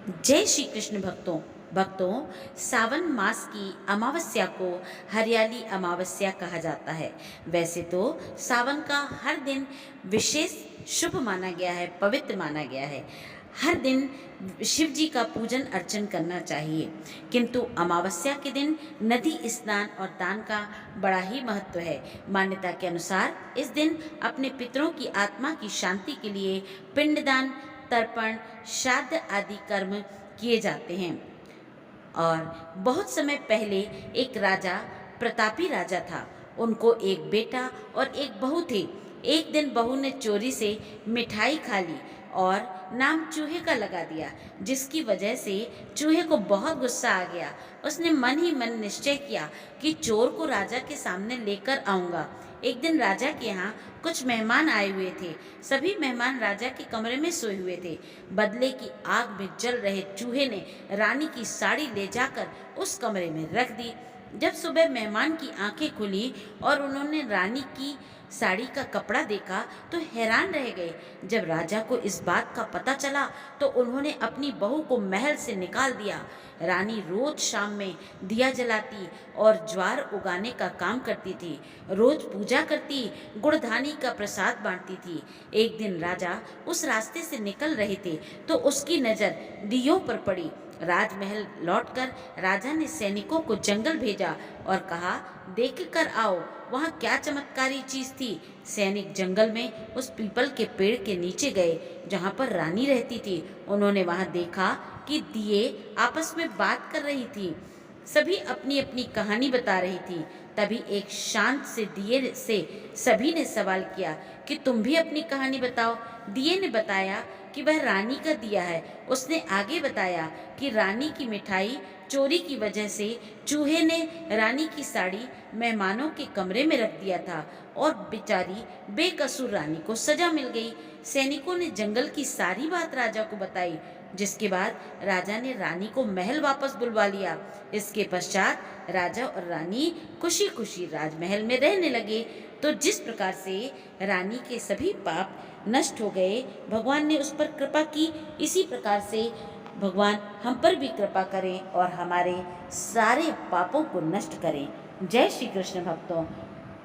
जय श्री कृष्ण भक्तों सावन मास की अमावस्या को हरियाली अमावस्या कहा जाता है। वैसे तो सावन का हर दिन विशेष शुभ माना गया है, पवित्र माना गया है। हर दिन शिव जी का पूजन अर्चन करना चाहिए, किंतु अमावस्या के दिन नदी स्नान और दान का बड़ा ही महत्व है। मान्यता के अनुसार इस दिन अपने पितरों की आत्मा की शांति के लिए पिंडदान, तर्पण, श्राद्ध आदि कर्म किए जाते हैं। और बहुत समय पहले एक राजा, प्रतापी राजा था। उनको एक बेटा और एक बहू थी। एक दिन बहू ने चोरी से मिठाई खा ली और नाम चूहे का लगा दिया, जिसकी वजह से चूहे को बहुत गुस्सा आ गया। उसने मन ही मन निश्चय किया कि चोर को राजा के सामने लेकर आऊंगा। एक दिन राजा के यहाँ कुछ मेहमान आए हुए थे। सभी मेहमान राजा के कमरे में सोए हुए थे। बदले की आग में जल रहे चूहे ने रानी की साड़ी ले जाकर उस कमरे में रख दी। जब सुबह मेहमान की आंखें खुली और उन्होंने रानी की साड़ी का कपड़ा देखा तो हैरान रह गए। जब राजा को इस बात का पता चला तो उन्होंने अपनी बहू को महल से निकाल दिया। रानी रोज शाम में दिया जलाती और ज्वार उगाने का काम करती थी। रोज पूजा करती, गुड़धानी का प्रसाद बांटती थी। एक दिन राजा उस रास्ते से निकल रहे थे तो उसकी नज़र दियों पर पड़ी। राजमहल लौटकर राजा ने सैनिकों को जंगल भेजा और कहा, देख कर आओ वहाँ क्या चमत्कारी चीज थी। सैनिक जंगल में उस पीपल के पेड़ के नीचे गए जहाँ पर रानी रहती थी। उन्होंने वहाँ देखा कि दिए आपस में बात कर रही थी। सभी अपनी अपनी कहानी बता रही थी। तभी एक शांत से दिए से सभी ने सवाल किया कि तुम भी अपनी कहानी बताओ। दिए ने बताया कि वह रानी का दिया है। उसने आगे बताया कि रानी की मिठाई चोरी की वजह से चूहे ने रानी की साड़ी मेहमानों के कमरे में रख दिया था और बेचारी बेकसूर रानी को सजा मिल गई। सैनिकों ने जंगल की सारी बात राजा को बताई, जिसके बाद राजा ने रानी को महल वापस बुलवा लिया। इसके पश्चात राजा और रानी खुशी खुशी राजमहल में रहने लगे। तो जिस प्रकार से रानी के सभी पाप नष्ट हो गए, भगवान ने उस पर कृपा की, इसी प्रकार से भगवान हम पर भी कृपा करें और हमारे सारे पापों को नष्ट करें। जय श्री कृष्ण भक्तों।